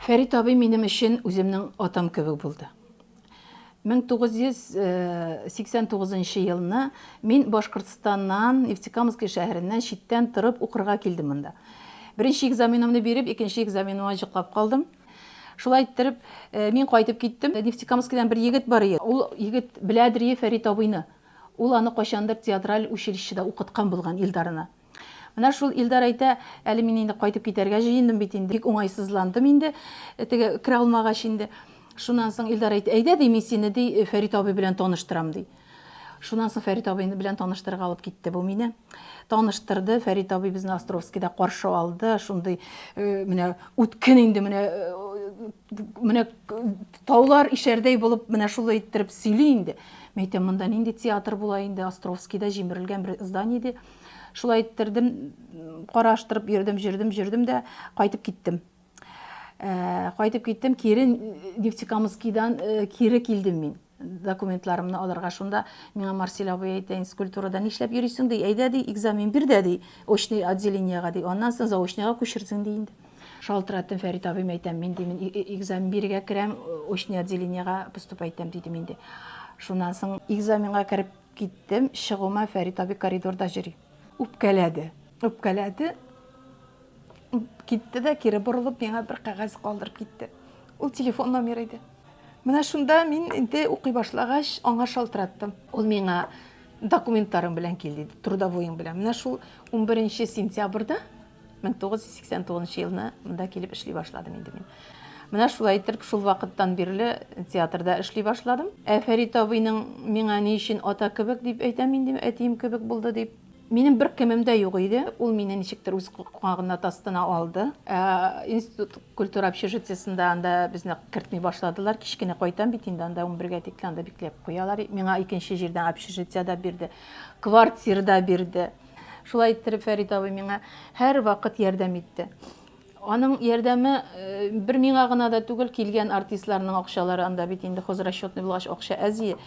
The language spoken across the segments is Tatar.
Фәрит абый минем өчен үземнең атам кебек булды. 1989 елны мин Башкортстаннан, Нефтекамский шәһәреннән читтән торып укырга килдем монда. Беренче экзаменымны биреп, икенче экзаменыма җыклап калдым. Шулай иттереп, мин кайтып киттем. Нефтекамскийдан бер егет бар иде. Ул егет беләдер Фәрит абыйны. Ул аны кайчандыр театраль училищеда укыткан булган Илдарына. Менә шул Илдар әйтә, әле мин инде кайтып китәргә җыендым бит инде. Бик уңайсызландым инде. Теге керә алмагач инде. Шуннан соң Илдар әйтә, әйдә ди, мин сине ди Фәрит абый белән таныштырам ди. Шуннан соң Фәрит абый белән таныштырга алып китте бу мине. Таныштырды, Фәрит абый безне Островскийда каршы алды. Шундый менә үткен инде, менә таулар ишәрдәй булып, менә шулай иттереп сөйли инде. Мен әйтәм, монда нинди театр була инде, Островскийда җимерелгән бер здание иде. Шулай иттердем, караштырып йөрдем дә кайтып киттем. Кайтып киттем, кире Нефтекамскийдан кире килдем мин. Документларымны алырга. Шунда миңа Марсель абый әйтә, инскультурада нишләп йөрисең ди, әйдә ди, экзамен бир дә ди, очный отделениягә ди, аннан соң заочныйга күчерсең ди инде. Шалтыраттым Фәрит абый, әйтәм, мин экзамен бирергә керәм, очный отделениягә поступать итәм дидем инде. Шуннан соң экзаменга кереп киттем, чыгуыма Фәрит абый коридорда йөри. Үпкәләде. Китте дә кире борылып, миңа бер кәгазь калдырып китте. Ул телефон номеры иде. Менә шунда мин инде укый башлагач, аңа шалтыраттым. Ул миңа документларым белән килде, трудовойым белән. Менә шул 11 сентябрьдә 1989 елны монда килеп эшли башладым инде мин. Менә шулай итеп, шул вакыттан бирле театрда эшли башладым. Фәрит абыйның миңа ни өчен ата кебек дип әйтәм инде, әтием кебек булды дип. Минем бер кемем дә юк иде. Ул мине ничектер үз куагына тастына алды. Институт культура общежитиесында анда безне кертми башладылар. Кичкене кайтам бит инде, анда 11-гә тикле анда бикләп куялар. Миңа икенче җирдән общежитиеда бирде, квартирада бирде. Шулай итеп Фәрит абый миңа һәр вакыт ярдәм итте. Аның ярдәме бер миңа гына да түгел, килгән артистларның акчалары анда бит инде хозрасчетный булгач акча әзи.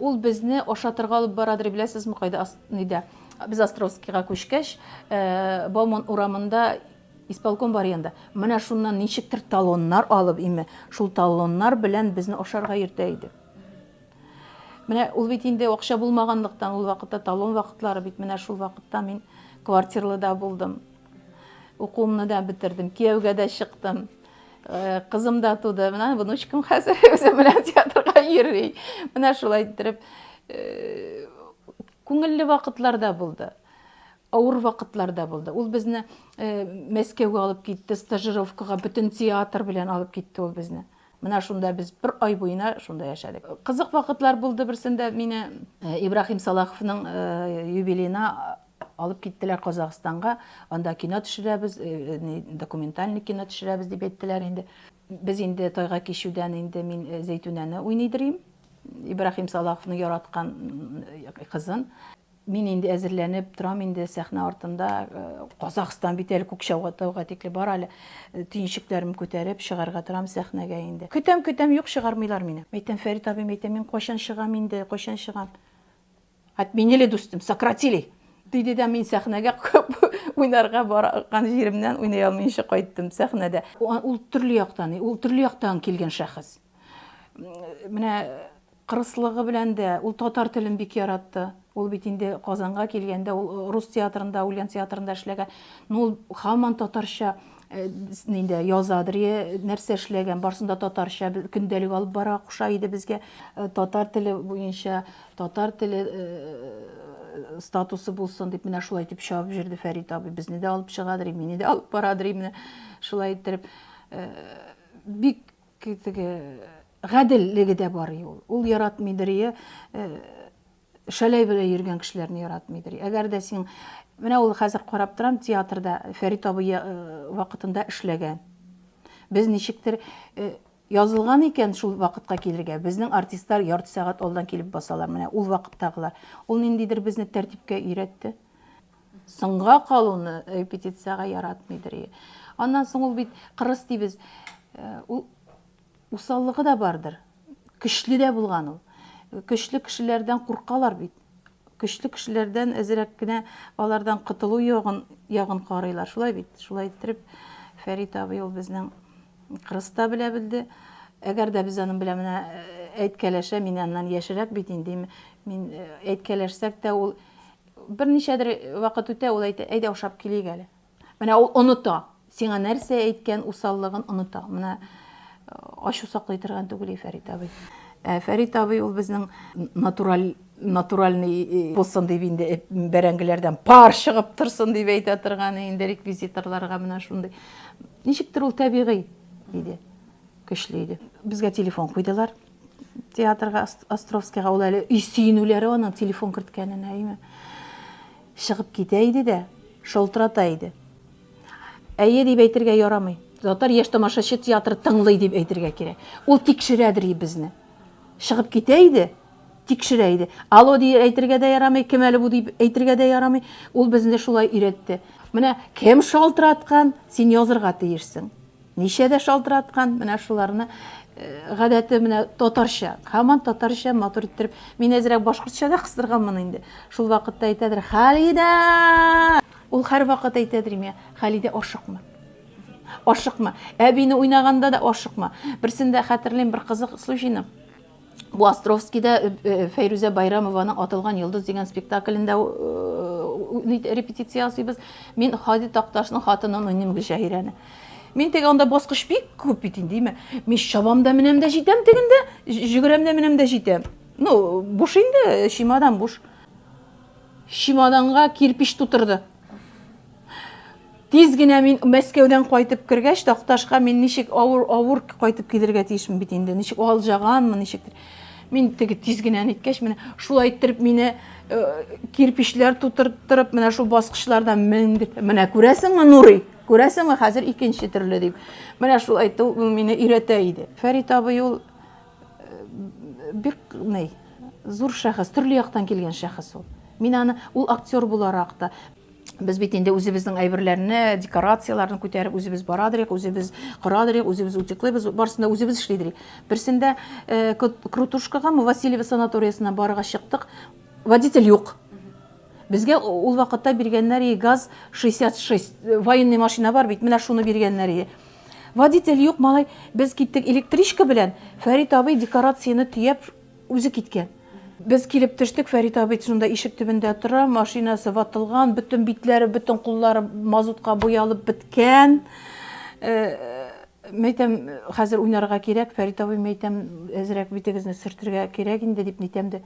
Ул безне ашатырга алып барадыр, беләсезме, кайда ниндә? Без Островскийга күчкәч, Бауман урамында исполком бар янда. Менә шуннан ничектер талоннар алып име, шул талоннар белән безне ашарга йөртә иде. Менә ул бит инде акча булмаганлыктан, ул вакытта талон вакытлары бит, менә шул вакытта мин квартиралыда булдым. Укуымны да битердем, кияүгә дә чыктым. Кызым да туды. Менә внучкам хәзер үзе белән театрга йөри. Менә шулай итеп күңелле вакытларда булды. Авыр вакытларда булды. Ул безне Мәскәүгә алып китте, стажировкага, бөтен театр белән алып китте ул безне. Менә шунда без бер ай буена шунда яшәдек. Кызык вакытлар булды, берсендә мине Ибрахим Салаховның юбилейына алып киттеләр Казакъстанга. Анда кино төшерәбез, документальный кино төшерәбез дип әйттеләр инде. Без инде тайга кичүдән инде мин Зәйтүнәне уйныйдырым. Ибрахим Салаховның яраткан кызын. Мин инде әзерләнеп торам инде сәхнә артында. Казакъстан бит әле Күкчауга тауга тикле бар әле. Төенчекләрем күтәреп чыгарга торам сәхнәгә инде. Көтәм, юк, чыгармыйлар мине. Әйтәм, Фәрит абый, әйтәм, мин кайчан чыгам инде, кайчан чыгам. Хат мине дустым, сократили. Диде дә мин сәхнәгә уйнарга барган җиремнән уйный алмыйча кайттым сәхнәдә. Ул төрле яктан килгән шәхес. Менә кырыслыгы белән дә ул татар телен бик яратты. Ул бит инде Казанга килгәндә ул рус театрында, Ульян театрында эшләгән. Ул һаман татарча нинде язадыр, нәрсә эшләгән, барсында татарча көндәлек алып бара куша иде безгә. Татар теле буенча, татар теле статусы булсын дип, менә шулай итеп чабып җирде Фәрит абый. Безне дә алып чыгадыр, мине дә алып барадыр, менә шулай итеп бик гаделлеге дә бар ул. Ул яратмыйдыр, шәләй белән йөргән кешеләрне яратмыйдыр. Әгәр дә син, менә ул хәзер карап торам, театрда Фәрит абый вакытында эшләгән. Без ничектер язылган икән шул вакытка килергә. Безнең артистлар ярты сәгать алдан килеп басалар. Менә ул вакыттагылар. Ул ниндидер безне тәртипкә өйрәтте. Сынга калуны репетициягә яратмыйдыр. Аннан соң ул бит кырыс дибез. Ул усаллыгы да бардыр. Көчле дә булган ул. Көчле кешеләрдән куркалар бит. Көчле кешеләрдән әзрәк кенә алардан кытылу ягын карыйлар. Шулай бит. Шулай итеп Фәрит абый ул безнең Кырыс та белә белде. Әгәр дә без аның белән менә әйткәләшә, мин аннан яшерәк бит инде. Мин әйткәләшсәк тә ул берничәдер вакыт үтә, ул әйтә, әйдә ашап килик әле. Менә ул оныта. Сиңа нәрсә әйткән усаллыгын оныта. Менә ачу саклый торган түгел Фәрит абый. Фәрит абый ул безнең натуральный булсын дип инде бәрәңгеләрдән пар чыгып торсын дип әйтә торган инде реквизиторларга менә шундый. Ничектер ул табигый иде. Көчле иде. Безгә телефон куйдылар. Театрга Островскийга ул әле сөйнүләре аның телефон керткәненә име. Чыгып китә иде дә, шалтырата иде. Әйе дип әйтергә ярамый. Затар яшь тамашачы театры тыңлый дип әйтергә кирәк. Ул тикшерәдер безне. Чыгып китә иде, тикшерә иде. Алло дип әйтергә дә ярамый, кем әле бу дип әйтергә дә ярамый. Ул безне шулай өйрәтте. Менә кем шалтыраткан, син язырга тиешсең. Ничә дә шалтыраткан, менә шуларны гадәте менә татарча. Һаман татарча матур иттереп, мин әзрәк башкортча да кыстырганмын инде. Шул вакытта әйтәдер: "Халида!" Ул һәр вакыт әйтәдер миңа: "Халида, ашыкма. Ашыкма. Әбине уйнаганда да ашыкма." Берсендә хәтерлим бер кызык случайны. Бу Островскийда Фәйрүзә Байрамованың "Атылган йолдыз" дигән спектаклендә репетиция ясыйбыз. Мин Хади Такташның хатынын уйныйм, Гөлшәһирәне. Мин теге анда баскыч бик күп бит инде. Мин чабам да менәм дә җитәм тегендә, жүгерәм дә менәм дә җитәм. Ну, буш инде, чемодан буш. Чемоданга кирпич тутырды. Тиз генә мин Мәскәүдән кайтып кергәч, Такташка мин ничек авыр кайтып килергә тиешмен бит инде. Ничек алҗаганмын, ничектер. Мин теге тиз генә әйткәч, менә шулай иттереп мине кирпичләр тутыртып, менә шул баскычлардан менә күрәсеңме, Нурый? Күрәсеңме, хәзер икенче төрле дип. Менә шул әйтте, ул мине өйрәтә иде. Фәрит абый ул бик зур шәхес, төрле яктан килгән шәхес ул. Мин аны ул актер буларак та без бит инде үзебезнең әйберләрне, декорацияларны күтәреп үзебез барадырык, үзебез кырадырык, үзебез утыклыйбыз, барысында үзебез эшлидек. Берсендә Крутушкага, Васильева санаториясына барырга чыктык. Водитель юк. Безгә ул вакытта биргәннәр ГАЗ-66, военный машина бар бит, менә шуны биргәннәр. Водитель юк, малай, без киттек электричка белән, Фәрит абый декорацияны төяп үзе киткән. Без килеп төштек, Фәрит абый шунда ишек төбендә тора, машинасы ватылган, бөтен битләре, бөтен куллары мазутка буялып беткән. Мәйтәм, хәзер уйнарга кирәк, Фәрит абый, мәйтәм, әзрәк битегезне сөртергә кирәк инде дип нитәм дә.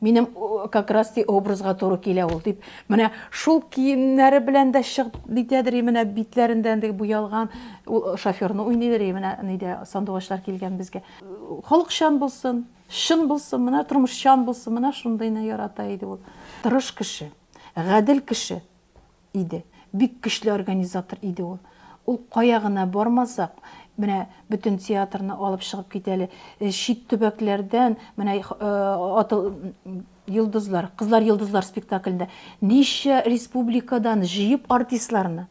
Минем как раз образга туры килә ул дип. Менә шул киемнәре белән дә чыгып дитәдер, менә битләрендә дә буялган, ул шоферны уйныйдыр, менә нидә сандугачлар килгән безгә. Халыкчан булсын, шын булсын, менә тормышчан булсын, менә шундыйны ярата иде ул. Тырыш кеше, гадел кеше иде. Бик көчле организатор иде ул. Ул кая гына бармасак, менә бөтен театрны алып чыгып китәле. Шит төбәкләрдән менә йолдызлар, кызлар йолдызлар спектаклендә ничә республикадан җыеп артистларны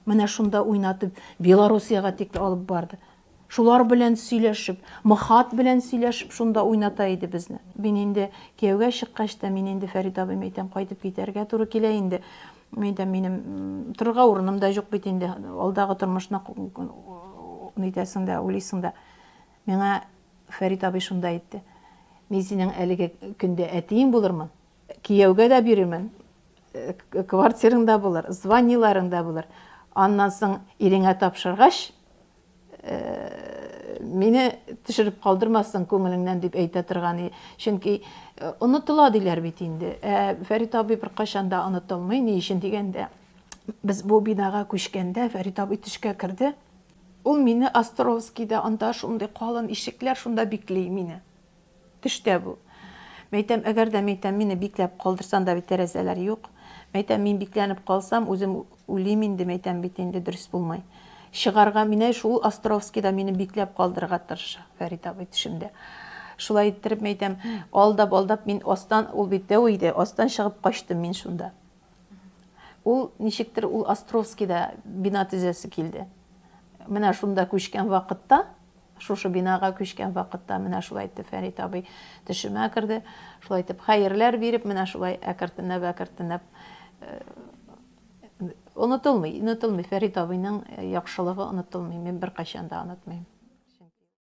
менә шунда уйнатып Белоруссиягә тикле алып барды. Шулар белән сөйләшеп, Мөхат белән сөйләшеп шунда уйната иде безне. Мин инде кияүгә чыккач та, мин инде Фәрит абый мәйтәм кайтып китәргә туры килә инде. Минем торырга урыным да юк бит инде. Алдагы тормышны нитәсең дә, уйлыйсың да. Миңа Фәрит абый шунда әйтте: "Мин синең әлеге көндә әтиең булырмын. Кияүгә дә бирермен. Квартираң да булыр, звониларың да булыр. Аннан соң иреңә тапшыргач, мине төшереп калдырмассың күңелеңнән" дип әйтә торган. Чөнки онытыла диләр бит инде. Фәрит абый бер качан да онытылмый. Ни өчен дигәндә, без бу бинага күчкәндә Фәрит абый төшкә керде. Ул мине Островскийда, анда шундый калын ишекләр, шунда бикли мине. Төштә бу. Мәйтәм, әгәр дә мәйтәм мине бикләп калдырсаң да бит тәрәзәләр юк. Мәйтәм, мин бикләнеп калсам, үзем үлим инде, мәйтәм, бит инде дөрес булмай. Чыгарга мине шул Островскийда мине бикләп калдырырга тырыша Фәрит абый төшемдә. Шулай иттереп, мәйтәм, алдап мин астан, ул бит дәү иде, астан чыгып качтым мин шунда. Ул ничектер ул Островскийда бина төзәсе килде. Менә шунда күчкән вакытта, шушы бинага күчкән вакытта, менә шулай итеп Фәрит абый төшемә керде. Шулай итеп хәерләр биреп, менә шулай әкертенеп Онытылмый, онытылмый. Фәрит абыйның яхшылыгы онытылмый. Мин беркайчан да онытмыйм.